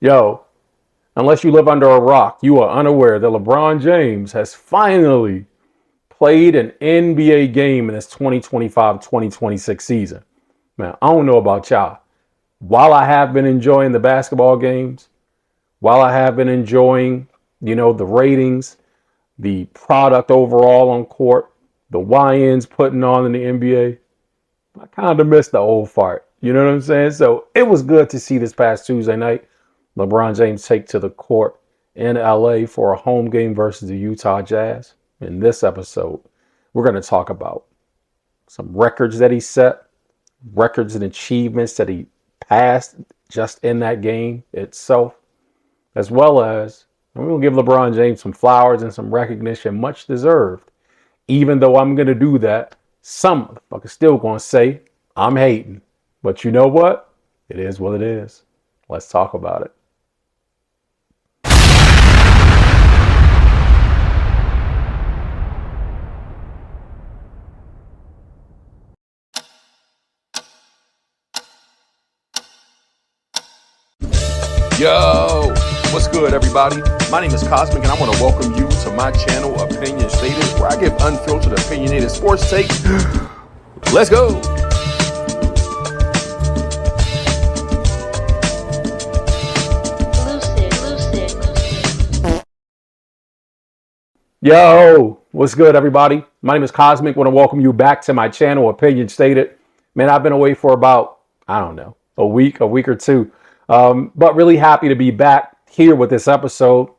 Yo, unless you live under a rock, you are unaware that LeBron James has finally played an NBA game in this 2025-2026 season. Man, I don't know about y'all. While I have been enjoying the basketball games, while I have been enjoying, the ratings, the product overall on court, the YNs putting on in the NBA, I kind of missed the old fart. You know what I'm saying? So it was good to see this past Tuesday night LeBron James take to the court in LA for a home game versus the Utah Jazz. In this episode, we're going to talk about some records that he set, records and achievements that he passed just in that game itself, as well as we're going to give LeBron James some flowers and some recognition, much deserved. Even though I'm going to do that, some motherfuckers still going to say I'm hating. But you know what? It is what it is. Let's talk about it. Yo, what's good, everybody? My name is Cosmic, and I want to welcome you to my channel, Opinion Stated, where I give unfiltered, opinionated sports takes. Let's go. Yo, what's good, everybody? My name is Cosmic. I want to welcome you back to my channel, Opinion Stated. Man, I've been away for about, I don't know, a week or two. But really happy to be back here with this episode.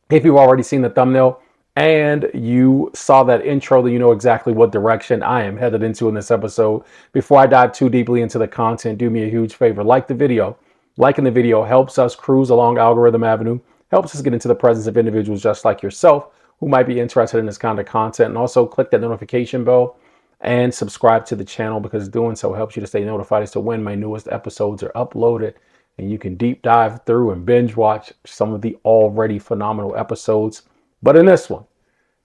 If you've already seen the thumbnail and you saw that intro, then you know exactly what direction I am headed into in this episode. Before I dive too deeply into the content, do me a huge favor. Like the video. Liking the video helps us cruise along Algorithm Avenue, helps us get into the presence of individuals just like yourself who might be interested in this kind of content. And also click that notification bell and subscribe to the channel, because doing so helps you to stay notified as to when my newest episodes are uploaded. And you can deep dive through and binge watch some of the already phenomenal episodes. But in this one,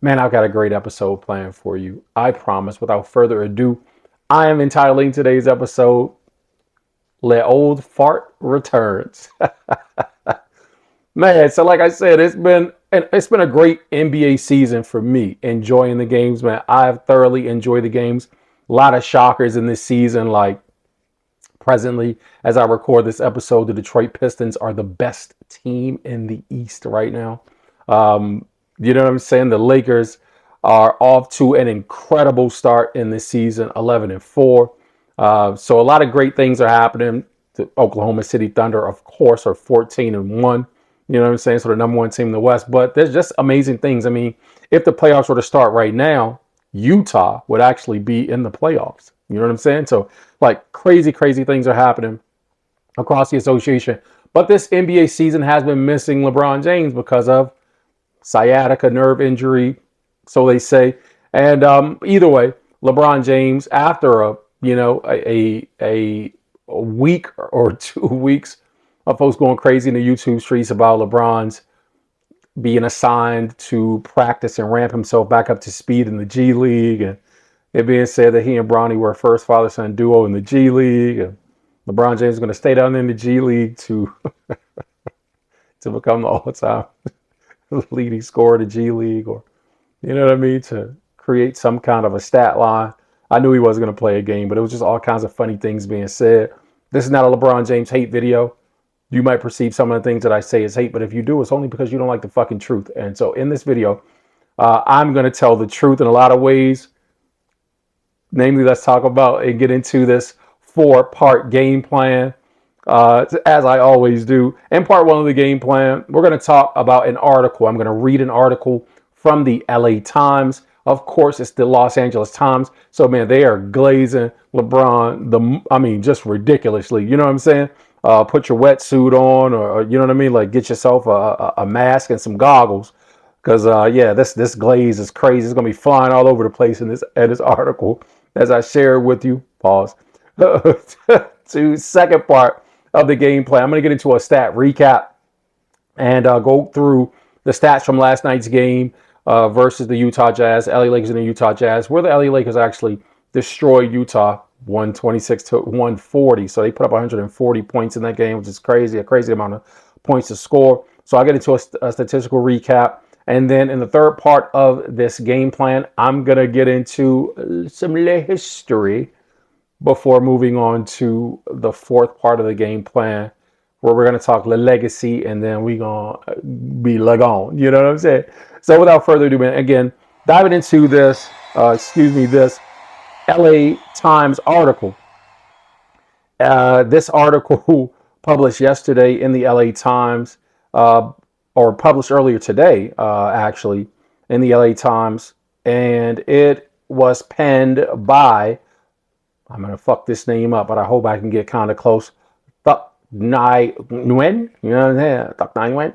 man, I've got a great episode planned for you. I promise. Without further ado, I am entitling today's episode, Le Old Fart Returns. Man, so like I said, it's been a great NBA season for me, enjoying the games, man. I've thoroughly enjoyed the games. A lot of shockers in this season, like presently, as I record this episode, the Detroit Pistons are the best team in the East right now. You know what I'm saying? The Lakers are off to an incredible start in this season, 11-4. So a lot of great things are happening. The Oklahoma City Thunder, of course, are 14-1. You know what I'm saying? So the number one team in the West. But there's just amazing things. I mean, if the playoffs were to start right now, Utah would actually be in the playoffs. You know what I'm saying? So like crazy things are happening across the association. But this NBA season has been missing LeBron James because of sciatica nerve injury, so they say. And either way, LeBron James, after a week or 2 weeks of folks going crazy in the YouTube streets about LeBron's being assigned to practice and ramp himself back up to speed in the G League, and it being said that he and Bronny were a first father-son duo in the G League, and LeBron James is going to stay down in the G League to become the all-time leading scorer of the G League, or you know what I mean, to create some kind of a stat line. I knew he wasn't going to play a game, but it was just all kinds of funny things being said. This is not a LeBron James hate video. You might perceive some of the things that I say as hate, but if you do, it's only because you don't like the fucking truth. And so in this video, I'm going to tell the truth in a lot of ways. Namely, let's talk about and get into this 4-part game plan, as I always do. In part 1 of the game plan, we're going to talk about an article. I'm going to read an article from the LA Times. Of course, it's the Los Angeles Times. So, man, they are glazing LeBron, just ridiculously. You know what I'm saying? Put your wetsuit on, or you know what I mean? Like, get yourself a mask and some goggles. Because, this glaze is crazy. It's going to be flying all over the place in this article, as I share with you. Pause. To second part of the game plan, I'm going to get into a stat recap and go through the stats from last night's game versus the Utah Jazz, LA Lakers and the Utah Jazz, where the LA Lakers actually destroyed Utah 126-140. So they put up 140 points in that game, which is crazy, a crazy amount of points to score. So I'll get into a statistical recap. And then in the third part of this game plan, I'm going to get into some history before moving on to the fourth part of the game plan, where we're going to talk legacy, and then we're going to be lagon. You know what I'm saying? So without further ado, man, again, diving into this, this LA Times article. This article published yesterday in the LA Times, or published earlier today, actually, in the LA Times, and it was penned by, I'm going to fuck this name up, but I hope I can get kind of close. Thuc Nai Nguyen, you know what I'm saying? Thuc Nai Nguyen.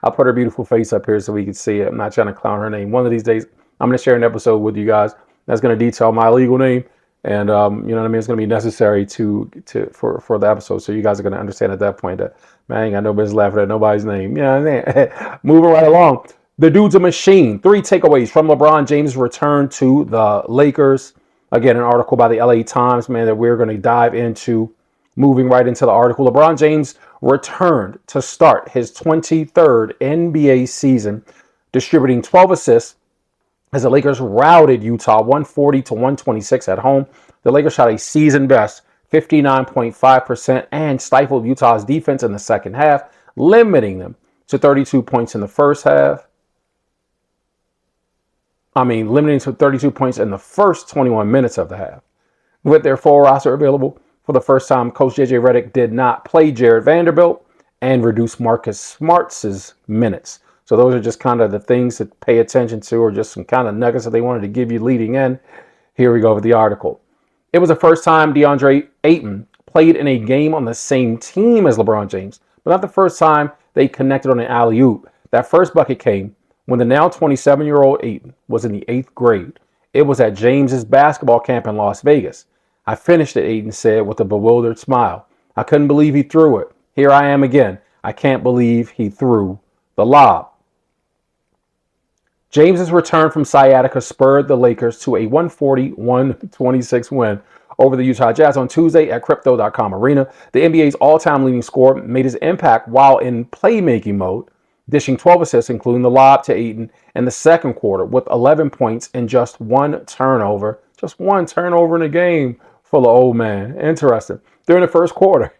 I'll put her beautiful face up here so we can see it. I'm not trying to clown her name. One of these days, I'm going to share an episode with you guys that's going to detail my legal name, and you know what I mean. It's going to be necessary for the episode, so you guys are going to understand at that point that, man, I ain't got no business laughing at nobody's name. You know what I'm saying? Moving right along, the dude's a machine. 3 takeaways from LeBron James' return to the Lakers. Again, an article by the LA Times, man, that we're going to dive into. Moving right into the article, LeBron James returned to start his 23rd NBA season, distributing 12 assists as the Lakers routed Utah 140 to 126 at home. The Lakers shot a season best 59.5% and stifled Utah's defense in the second half, limiting them to 32 points in the first half. Limiting to 32 points in the first 21 minutes of the half. With their full roster available for the first time, Coach J.J. Redick did not play Jared Vanderbilt and reduced Marcus Smart's minutes. So those are just kind of the things to pay attention to, or just some kind of nuggets that they wanted to give you leading in. Here we go with the article. It was the first time DeAndre Ayton played in a game on the same team as LeBron James, but not the first time they connected on an alley-oop. That first bucket came when the now 27-year-old Ayton was in the 8th grade. It was at James's basketball camp in Las Vegas. I finished it, Ayton said with a bewildered smile. I couldn't believe he threw it. Here I am again. I can't believe he threw the lob. James's return from sciatica spurred the Lakers to a 140-126 win over the Utah Jazz on Tuesday at Crypto.com Arena. The NBA's all-time leading scorer made his impact while in playmaking mode, dishing 12 assists, including the lob to Ayton in the second quarter, with 11 points and just 1 turnover. Just 1 turnover in a game full of old man. Interesting. During the first quarter,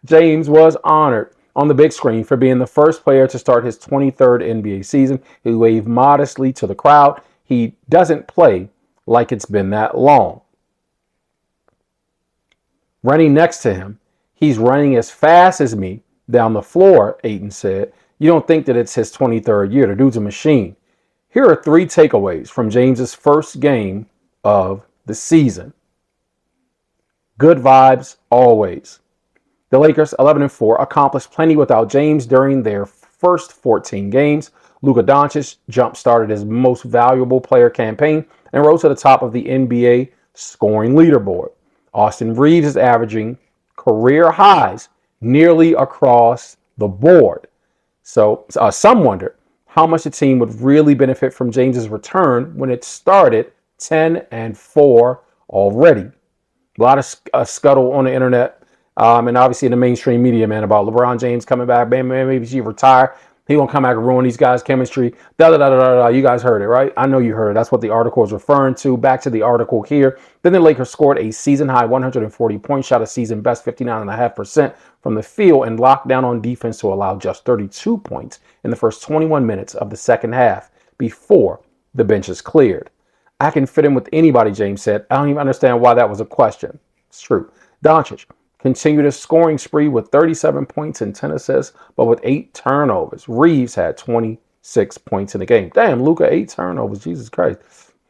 James was honored on the big screen for being the first player to start his 23rd NBA season. He waved modestly to the crowd. He doesn't play like it's been that long. Running next to him, he's running as fast as me down the floor, Ayton said. You don't think that it's his 23rd year. The dude's a machine. Here are 3 takeaways from James's first game of the season. Good vibes always. The Lakers, 11-4, accomplished plenty without James during their first 14 games. Luka Doncic jump-started his most valuable player campaign and rose to the top of the NBA scoring leaderboard. Austin Reeves is averaging career highs nearly across the board. So some wonder how much the team would really benefit from James's return when it started 10-4 already. A lot of scuttle on the internet, and obviously in the mainstream media, man, about LeBron James coming back. Man, maybe he retire. He gonna come back and ruin these guys' chemistry. You guys heard it, right? I know you heard it. That's what the article is referring to. Back to the article here. Then the Lakers scored a season-high 140 points, shot a season-best 59.5% from the field, and locked down on defense to allow just 32 points in the first 21 minutes of the second half before the benches cleared. I can fit in with anybody, James said. I don't even understand why that was a question. It's true. Doncic continued his scoring spree with 37 points and 10 assists, but with 8 turnovers. Reeves had 26 points in the game. Damn, Luka, 8 turnovers. Jesus Christ.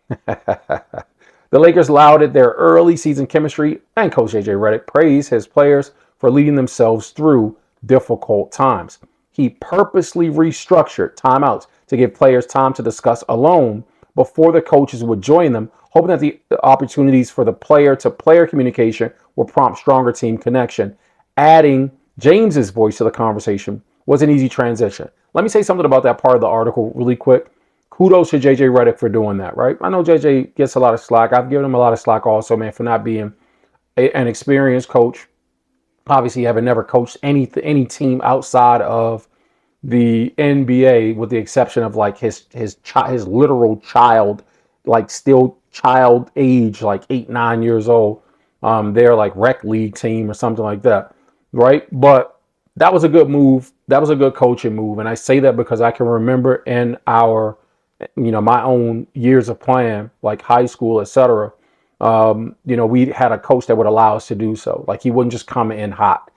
The Lakers lauded their early season chemistry, and Coach J.J. Redick praised his players for leading themselves through difficult times. He purposely restructured timeouts to give players time to discuss alone before the coaches would join them, hoping that the opportunities for the player-to-player communication will prompt stronger team connection. Adding James's voice to the conversation was an easy transition. Let me say something about that part of the article really quick. Kudos to J.J. Redick for doing that, right? I know J.J. gets a lot of slack. I've given him a lot of slack also, man, for not being an experienced coach, obviously having never coached any team outside of the NBA, with the exception of like his literal child, like still child age, like 8 9 years old. They're like rec league team or something like that, right? But that was a good move. That was a good coaching move, and I say that because I can remember in our, my own years of playing, like high school, etc. We had a coach that would allow us to do so. Like he wouldn't just come in hot.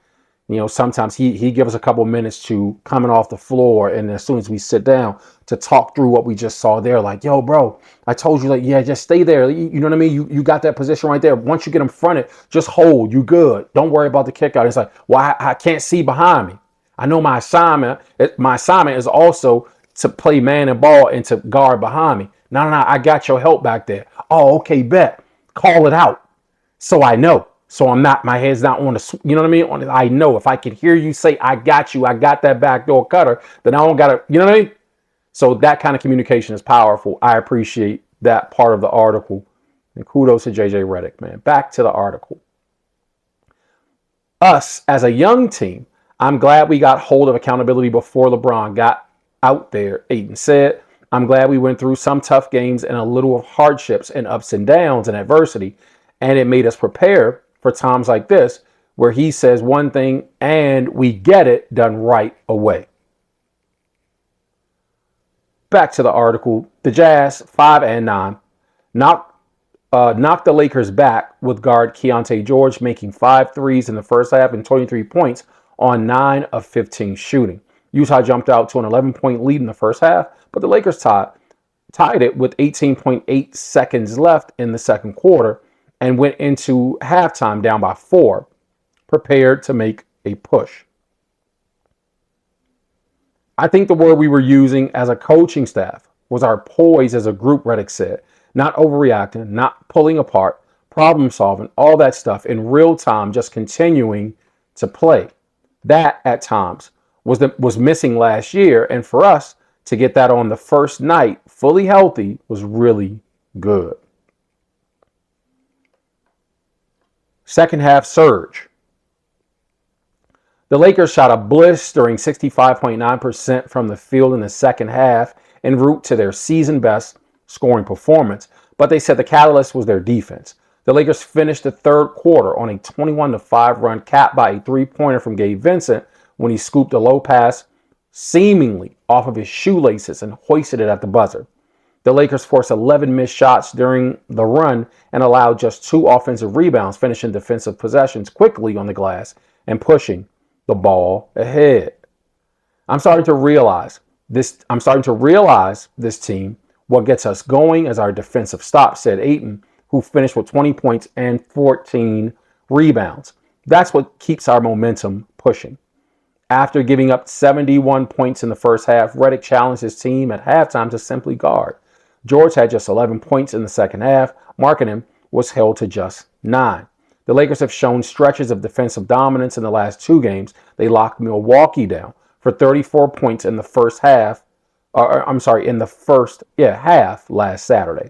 Sometimes he give us a couple minutes to coming off the floor, and as soon as we sit down to talk through what we just saw there, like, yo, bro, I told you, like, yeah, just stay there. You know what I mean? You got that position right there. Once you get in front of it, just hold. You good. Don't worry about the kick out. It's like, well, I can't see behind me. I know my assignment. My assignment is also to play man and ball and to guard behind me. No, I got your help back there. Oh, okay, bet. Call it out. So I know. So I'm not, my head's not on the, you know what I mean? I know if I can hear you say, I got you, I got that backdoor cutter, then I don't got to, you know what I mean? So that kind of communication is powerful. I appreciate that part of the article. And kudos to JJ Redick, man. Back to the article. Us as a young team, I'm glad we got hold of accountability before LeBron got out there, Ayton said. I'm glad we went through some tough games and a little of hardships and ups and downs and adversity, and it made us prepare for times like this where he says one thing and we get it done right away. Back to the article. The Jazz, 5-9, knocked the Lakers back with guard Keontae George making 5 threes in the first half and 23 points on 9 of 15 shooting. Utah jumped out to an 11-point lead in the first half, but the Lakers tied it with 18.8 seconds left in the second quarter and went into halftime down by 4, prepared to make a push. I think the word we were using as a coaching staff was our poise as a group, Redick said. Not overreacting, not pulling apart, problem solving, all that stuff in real time, just continuing to play. That at times was missing last year, and for us to get that on the first night fully healthy was really good. Second half surge. The Lakers shot a blistering 65.9% from the field in the second half en route to their season best scoring performance, but they said the catalyst was their defense. The Lakers finished the third quarter on a 21-5 run capped by a three-pointer from Gabe Vincent when he scooped a low pass seemingly off of his shoelaces and hoisted it at the buzzer. The Lakers forced 11 missed shots during the run and allowed just 2 offensive rebounds, finishing defensive possessions quickly on the glass and pushing the ball ahead. I'm starting to realize this team. What gets us going is our defensive stop, said Ayton, who finished with 20 points and 14 rebounds. That's what keeps our momentum pushing. After giving up 71 points in the first half, Redick challenged his team at halftime to simply guard. George had just 11 points in the second half. Markkanen was held to just 9. The Lakers have shown stretches of defensive dominance in the last 2 games. They locked Milwaukee down for 34 points in the first half. In the first half last Saturday.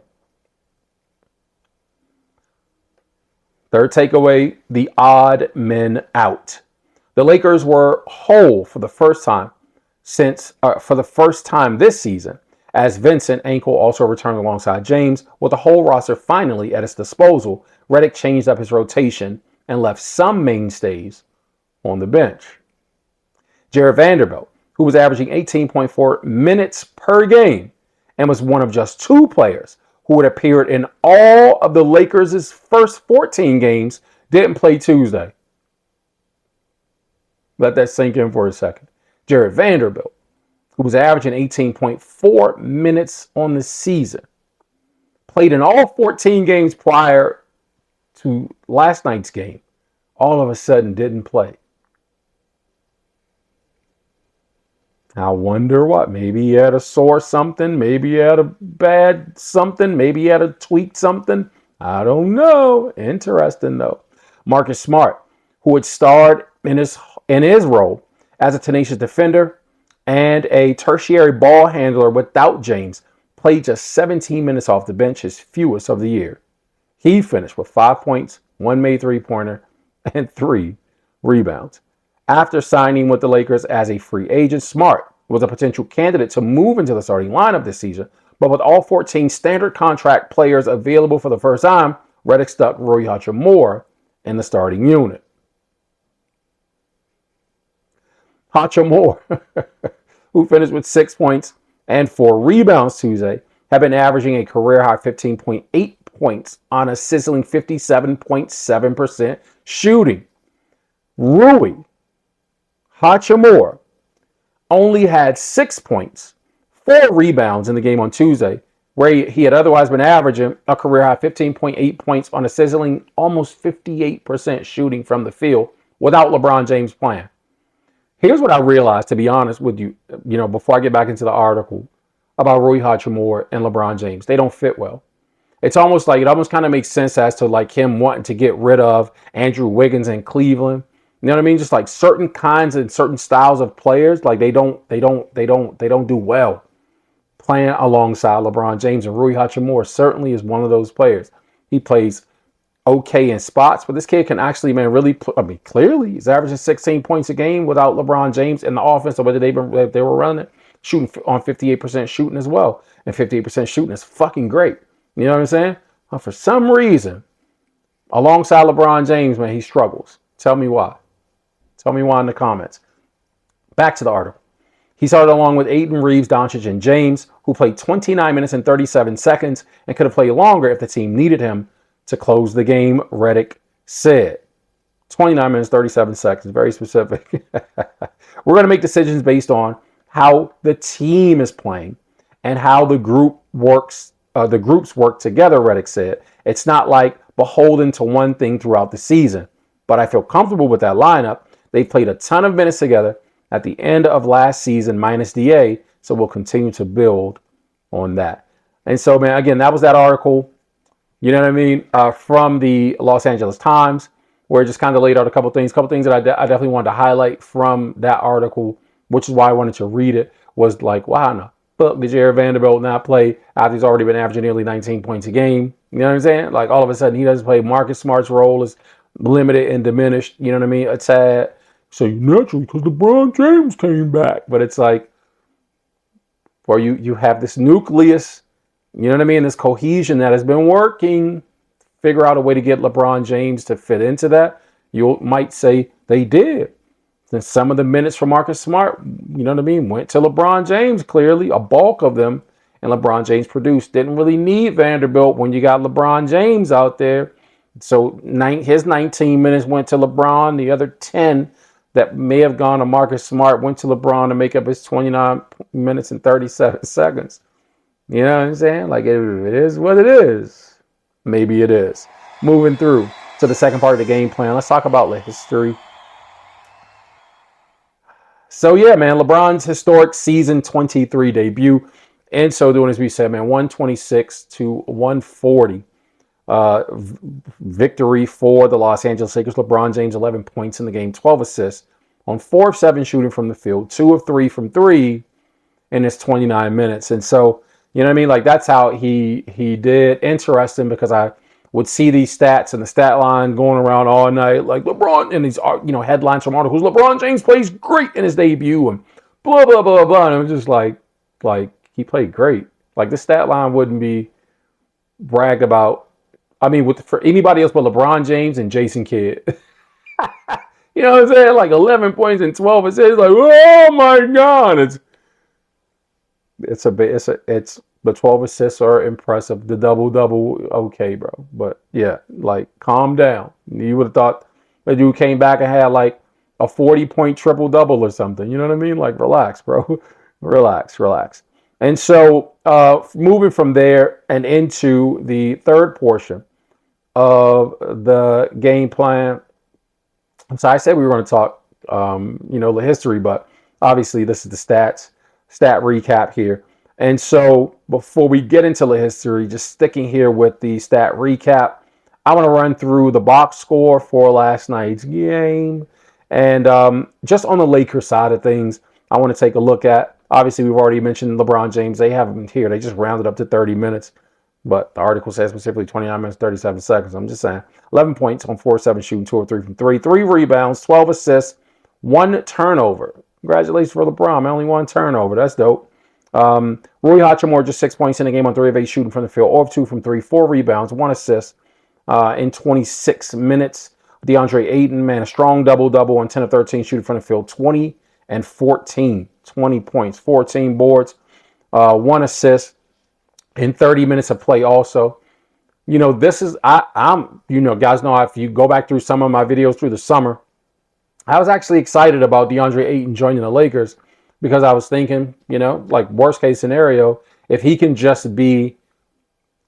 Third takeaway, the odd men out. The Lakers were whole for the first time this season, as Vincent ankle also returned alongside James. With the whole roster finally at its disposal, Redick changed up his rotation and left some mainstays on the bench. Jared Vanderbilt, who was averaging 18.4 minutes per game and was one of just 2 players who had appeared in all of the Lakers' first 14 games, didn't play Tuesday. Let that sink in for a second. Jared Vanderbilt, who was averaging 18.4 minutes on the season, played in all 14 games prior to last night's game, all of a sudden didn't play. I wonder what. Maybe he had a sore something. Maybe he had a bad something. Maybe he had a tweaked something. I don't know. Interesting, though. Marcus Smart, who had starred in his role as a tenacious defender and a tertiary ball handler without James, played just 17 minutes off the bench, his fewest of the year. He finished with 5 points, 1 made three-pointer, and 3 rebounds. After signing with the Lakers as a free agent, Smart was a potential candidate to move into the starting lineup this season, but with all 14 standard contract players available for the first time, Redick stuck Rui Hachimura in the starting unit. Hachimura, who finished with 6 points and 4 rebounds Tuesday, have been averaging a career-high 15.8 points on a sizzling 57.7% shooting. Rui Hachimura only had 6 points, 4 rebounds in the game on Tuesday, where he had otherwise been averaging a career-high 15.8 points on a sizzling almost 58% shooting from the field without LeBron James playing. Here's what I realized, to be honest with you, before I get back into the article about Rui Hachimura and LeBron James. They don't fit well. It almost kind of makes sense as to like him wanting to get rid of Andrew Wiggins in Cleveland. You know what I mean? Just like certain kinds and certain styles of players, like they don't do well playing alongside LeBron James. And Rui Hachimura certainly is one of those players. He plays okay in spots, but this kid can actually, really. Clearly he's averaging 16 points a game without LeBron James in the offense, or whether they were running it, shooting on 58% shooting as well, and 58% shooting is fucking great. You know what I'm saying? But for some reason, alongside LeBron James, man, he struggles. Tell me why. Tell me why in the comments. Back to the article. He started along with Ayton, Reeves, Doncic, and James, who played 29 minutes and 37 seconds and could have played longer if the team needed him to close the game, Redick said. 29 minutes, 37 seconds, very specific. We're going to make decisions based on how the team is playing and how the group works. The groups work together, Redick said. It's not like beholden to one thing throughout the season, but I feel comfortable with that lineup. They played a ton of minutes together at the end of last season, minus DA, so we'll continue to build on that. And so, man, again, that was that article. You know what I mean? From the Los Angeles Times, where it just kind of laid out a couple things that I definitely wanted to highlight from that article, which is why I wanted to read it, was like, wow, no, fuck, did Jared Vanderbilt not play after he's already been averaging nearly 19 points a game? You know what I'm saying? Like, all of a sudden, he doesn't play. Marcus Smart's role is limited and diminished, you know what I mean? A tad. So naturally, because LeBron James came back. But it's like, or you have this nucleus, you know what I mean? This cohesion that has been working. Figure out a way to get LeBron James to fit into that. You might say they did. Then some of the minutes for Marcus Smart, you know what I mean, went to LeBron James, clearly, a bulk of them. And LeBron James produced. Didn't really need Vanderbilt when you got LeBron James out there. So his 19 minutes went to LeBron. The other 10 that may have gone to Marcus Smart went to LeBron to make up his 29 minutes and 37 seconds. You know what I'm saying? Like, it is what it is. Maybe it is. Moving through to the second part of the game plan. Let's talk about the history. So, yeah, man, LeBron's historic season 23 debut. And so doing, as we said, man, 126 to 140. Victory for the Los Angeles Lakers. LeBron James, 11 points in the game, 12 assists on 4 of 7 shooting from the field, 2 of 3 from 3 in his 29 minutes. And so, you know what I mean? Like, that's how he did. Interesting, because I would see these stats and the stat line going around all night, like LeBron, and these, headlines from articles, LeBron James plays great in his debut and blah, blah, blah, blah. And it was just like he played great. Like, the stat line wouldn't be bragged about. I mean, for anybody else but LeBron James and Jason Kidd. You know what I'm saying? Like 11 points and 12 assists. Like, oh my God. It's the 12 assists are impressive. The double, okay, bro. But yeah, like, calm down. You would have thought the dude came back and had like a 40-point triple-double or something. You know what I mean? Like, relax, bro. Relax. And so moving from there and into the third portion of the game plan. So I said we were going to talk, the history, but obviously this is the stat recap here. And so before we get into the history, just sticking here with the stat recap, I want to run through the box score for last night's game. And just on the Lakers side of things, I want to take a look at, obviously we've already mentioned LeBron James. They have him here. They just rounded up to 30 minutes. but the article says specifically 29 minutes, 37 seconds. I'm just saying. 11 points on 4-7 shooting, 2 of 3 from 3. 3 rebounds, 12 assists, 1 turnover. Congratulations for LeBron, man. Only 1 turnover. That's dope. Rui Hachimura just 6 points in the game on 3 of 8 shooting from the field, 0 of 2 from 3, 4 rebounds, 1 assist in 26 minutes. DeAndre Ayton, man, a strong double-double on 10 of 13 shooting from the field, 20 and 14, 20 points, 14 boards, 1 assist in 30 minutes of play also. You know, this is, I'm, you know, guys know if you go back through some of my videos through the summer, I was actually excited about DeAndre Ayton joining the Lakers because I was thinking, you know, like worst case scenario, if he can just be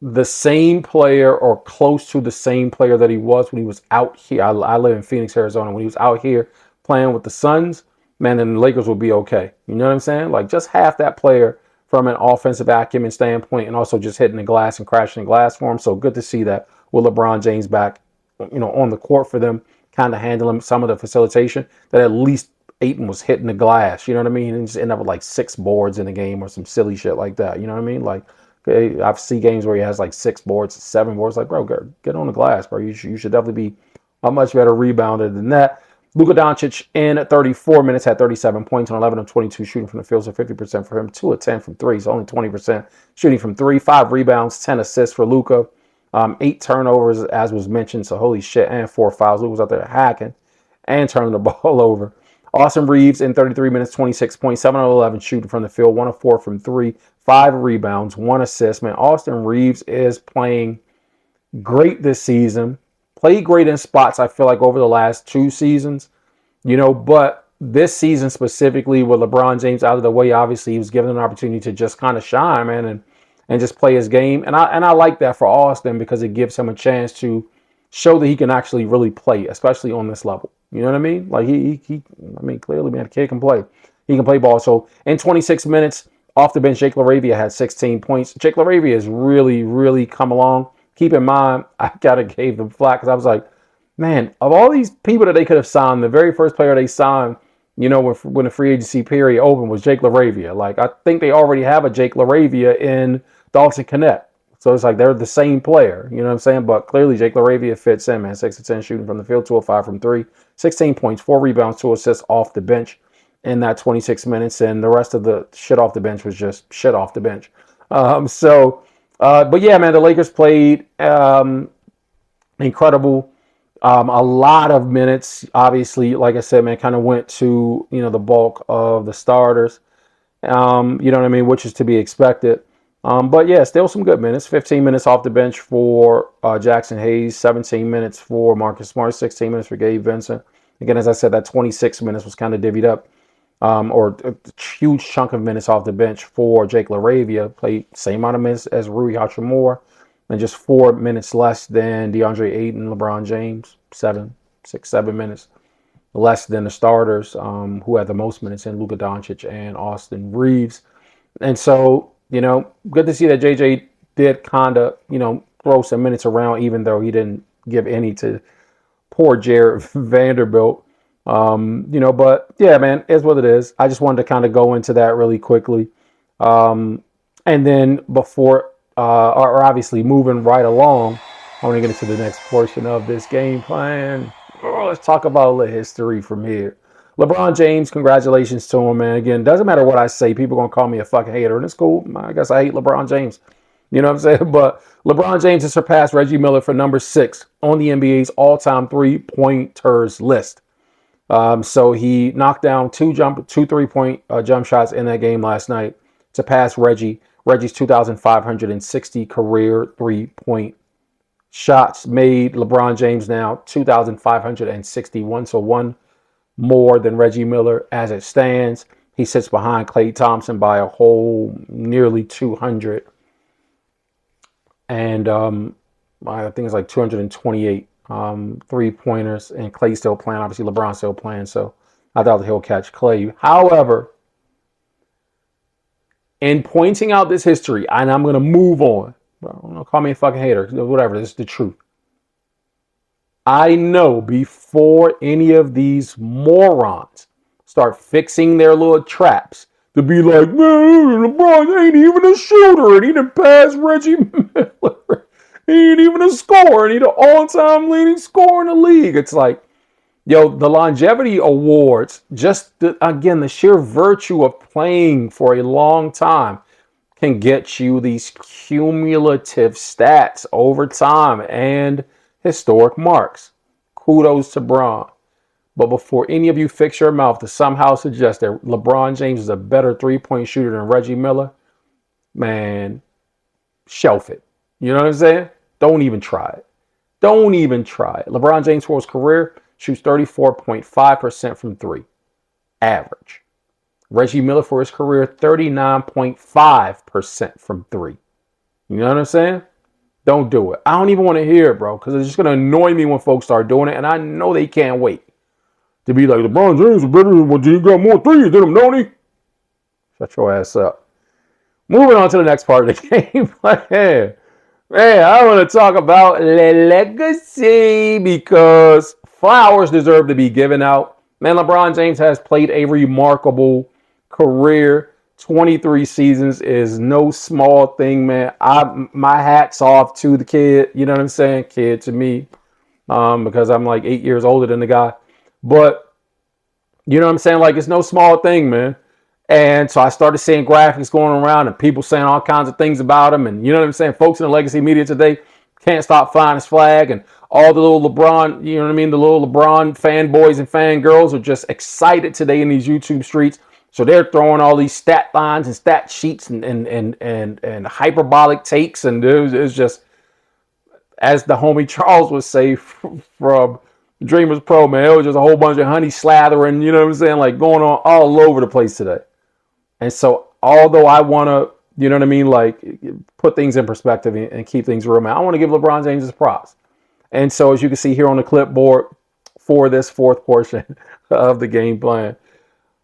the same player or close to the same player that he was when he was out here. I live in Phoenix, Arizona. When he was out here playing with the Suns, man, then the Lakers will be okay. You know what I'm saying? Like just half that player from an offensive acumen standpoint and also just hitting the glass and crashing the glass for him. So good to see that with LeBron James back, you know, on the court for them, kind of handling some of the facilitation, that at least Ayton was hitting the glass. You know what I mean? And just end up with like 6 boards in the game or some silly shit like that. You know what I mean? Like, I've seen games where he has like 6 boards, 7 boards. Like, bro, get on the glass, bro. You should definitely be a much better rebounder than that. Luka Doncic in 34 minutes had 37 points on 11 of 22 shooting from the field, so 50% for him. 2 of 10 from 3, so only 20% shooting from 3. 5 rebounds, 10 assists for Luka. 8 turnovers, as was mentioned, so holy shit, and 4 fouls. Luka was out there hacking and turning the ball over. Austin Reeves in 33 minutes, 26 points, 7 of 11 shooting from the field, 1 of 4 from 3, 5 rebounds, 1 assist. Man, Austin Reeves is playing great this season. Played great in spots, I feel like, over the last 2 seasons. You know, but this season specifically with LeBron James out of the way, obviously he was given an opportunity to just kind of shine, man, and just play his game. And I like that for Austin because it gives him a chance to show that he can actually really play, especially on this level. You know what I mean? Like I mean, clearly, man, the kid can play. He can play ball. So in 26 minutes off the bench, Jake LaRavia had 16 points. Jake LaRavia has really, really come along. Keep in mind, I gotta give them flack because I was like, man, of all these people that they could have signed, the very first player they signed, you know, when the free agency period opened was Jake LaRavia. Like, I think they already have a Jake LaRavia in Dalton Connect. So it's like they're the same player, you know what I'm saying? But clearly Jake LaRavia fits in, man. 6 of 10 shooting from the field, 2 of 5 from 3, 16 points, 4 rebounds, 2 assists off the bench in that 26 minutes. And the rest of the shit off the bench was just shit off the bench. But yeah, man, the Lakers played incredible. A lot of minutes, obviously, like I said, man, kind of went to, you know, the bulk of the starters. You know what I mean, which is to be expected. But yeah, still some good minutes. 15 minutes off the bench for Jackson Hayes, 17 minutes for Marcus Smart, 16 minutes for Gabe Vincent. Again, as I said, that 26 minutes was kind of divvied up, or a huge chunk of minutes off the bench for Jake LaRavia. Played same amount of minutes as Rui Hachimura, and just 4 minutes less than DeAndre Ayton, LeBron James, 7 minutes less than the starters, who had the most minutes in Luka Doncic and Austin Reeves. And so, you know, good to see that JJ did kind of, you know, throw some minutes around, even though he didn't give any to poor Jared Vanderbilt. You know, but yeah, man, it's what it is. I just wanted to kind of go into that really quickly. And then before, or obviously moving right along, I want to get into the next portion of this game plan. Oh, let's talk about the history from here. LeBron James, congratulations to him, man. Again, doesn't matter what I say. People are going to call me a fucking hater, and it's cool. I guess I hate LeBron James. You know what I'm saying? But LeBron James has surpassed Reggie Miller for number 6 on the NBA's all-time three-pointers list. So he knocked down 2 3-point jump shots in that game last night to pass Reggie's 2,560 career 3-point shots made. LeBron James now 2,561, so 1 more than Reggie Miller as it stands. He sits behind Klay Thompson by a whole nearly 200. And I think it's like 228 3-pointers. And Klay still playing. Obviously, LeBron still playing. So I thought he'll catch Klay. However, in pointing out this history, and I'm going to move on. Don't call me a fucking hater. Whatever. This is the truth. I know before any of these morons start fixing their little traps to be like, man, LeBron ain't even a shooter and he done passed Reggie Miller. He ain't even a scorer and he the all-time leading scorer in the league. It's like, yo, the longevity awards, again, the sheer virtue of playing for a long time can get you these cumulative stats over time and historic marks. Kudos to Bron. But before any of you fix your mouth to somehow suggest that LeBron James is a better three-point shooter than Reggie Miller, man, shelf it. You know what I'm saying? Don't even try it. Don't even try it. LeBron James for his career shoots 34.5% from three. Average. Reggie Miller for his career, 39.5% from three. You know what I'm saying? Don't do it. I don't even want to hear it, bro, because it's just going to annoy me when folks start doing it, and I know they can't wait to be like, LeBron James is better than what he got more threes than him, don't he? Shut your ass up. Moving on to the next part of the game. Man, I want to talk about legacy because flowers deserve to be given out. Man, LeBron James has played a remarkable career. 23 seasons is no small thing, man. My hat's off to the kid. You know what I'm saying? Kid to me, because I'm like 8 years older than the guy. But you know what I'm saying? Like, it's no small thing, man. And so I started seeing graphics going around and people saying all kinds of things about him. And you know what I'm saying? Folks in the legacy media today can't stop flying his flag. And all the little LeBron, you know what I mean? The little LeBron fanboys and fangirls are just excited today in these YouTube streets. So they're throwing all these stat lines and stat sheets and hyperbolic takes. And it was just, as the homie Charles would say from Dreamers Pro, man, it was just a whole bunch of honey slathering, you know what I'm saying? Like going on all over the place today. And so, although I want to, you know what I mean, like put things in perspective and keep things real, man, I want to give LeBron James his props. And so, as you can see here on the clipboard for this fourth portion of the game plan,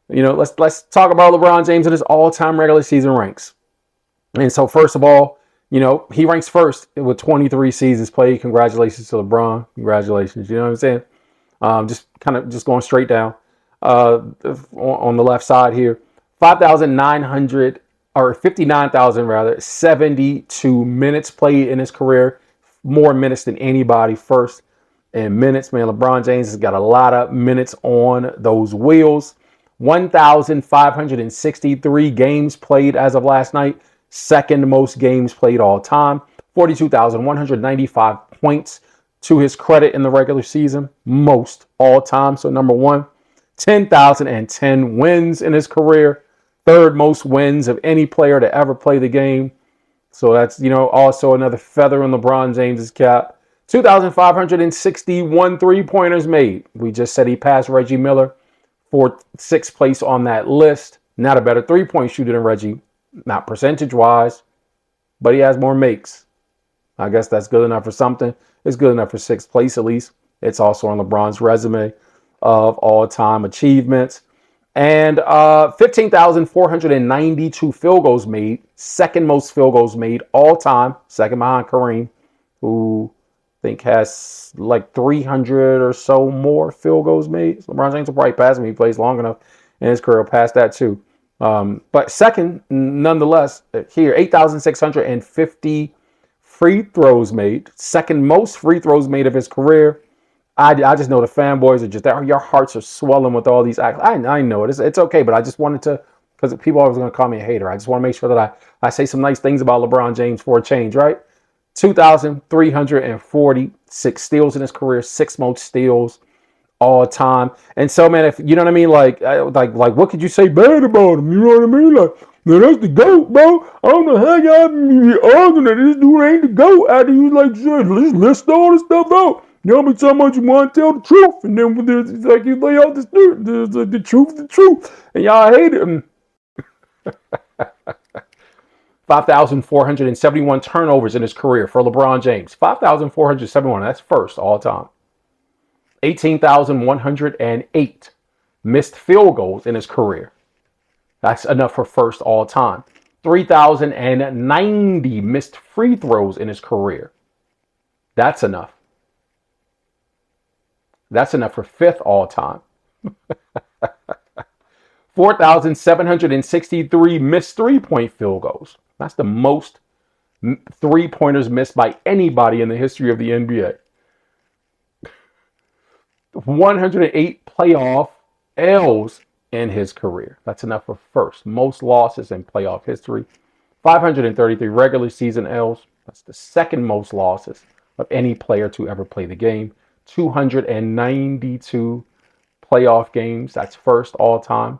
you know, let's talk about LeBron James and his all-time regular season ranks. And so, first of all, you know, he ranks first with 23 seasons played. Congratulations to LeBron. Congratulations. You know what I'm saying? Just going straight down on the left side here. 5,900 or 59,000 rather, 72 minutes played in his career, more minutes than anybody. First in minutes, man. LeBron James has got a lot of minutes on those wheels. 1,563 games played as of last night, second most games played all time. 42,195 points to his credit in the regular season, most all time. So number one, 10,010 wins in his career, third most wins of any player to ever play the game. So that's, you know, also another feather in LeBron James's cap. 2,561 three-pointers made. We just said he passed Reggie Miller for sixth place on that list. Not a better three-point shooter than Reggie, not percentage-wise, but he has more makes. I guess that's good enough for something. It's good enough for sixth place at least. It's also on LeBron's resume of all-time achievements. And 15,492 field goals made, second most field goals made all time, second behind Kareem, who I think has like 300 or so more field goals made. So LeBron James will probably pass him. He plays long enough in his career, past that too. But second, nonetheless, here, 8,650 free throws made, second most free throws made of his career. I just know the fanboys are just, your hearts are swelling with all these acts. I know it. It's okay, but I just wanted to, because people are always going to call me a hater. I just want to make sure that I say some nice things about LeBron James for a change, right? 2,346 steals in his career, sixth most steals all time. And so, man, if you know what I mean, like what could you say bad about him? You know what I mean? Like, man, that's the GOAT, bro. I don't know how y'all be arguing that this dude ain't the GOAT after you like said, let's list all this stuff out. Y'all be talking about you want to tell the truth, and then it's like you lay out the truth, and y'all hate it. 5,471 turnovers in his career for LeBron James. 5,471, that's first all time. 18,108 missed field goals in his career. That's enough for first all time. 3,090 missed free throws in his career. That's enough. That's enough for fifth all time. 4,763 missed three-point field goals. That's the most three-pointers missed by anybody in the history of the NBA. 108 playoff L's in his career. That's enough for first. Most losses in playoff history. 533 regular season L's. That's the second most losses of any player to ever play the game. 292 playoff games. That's first all time.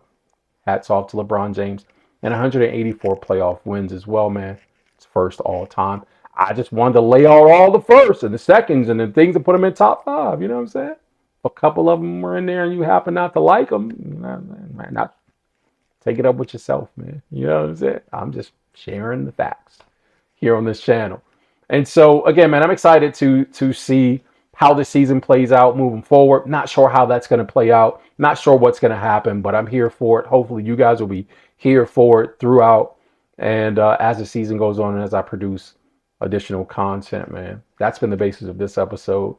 Hats off to LeBron James. And 184 playoff wins as well, man. It's first all time. I just wanted to lay out all the firsts and the seconds and the things to put them in top 5. You know what I'm saying? If a couple of them were in there and you happen not to like them, man, not take it up with yourself, man. You know what I'm saying? I'm just sharing the facts here on this channel. And so, again, man, I'm excited to see how the season plays out moving forward. Not sure how that's going to play out. Not sure what's going to happen, but I'm here for it. Hopefully you guys will be here for it throughout. And as the season goes on and as I produce additional content, man, that's been the basis of this episode.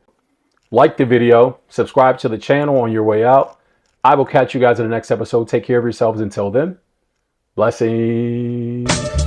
Like the video, subscribe to the channel on your way out. I will catch you guys in the next episode. Take care of yourselves until then. Blessings.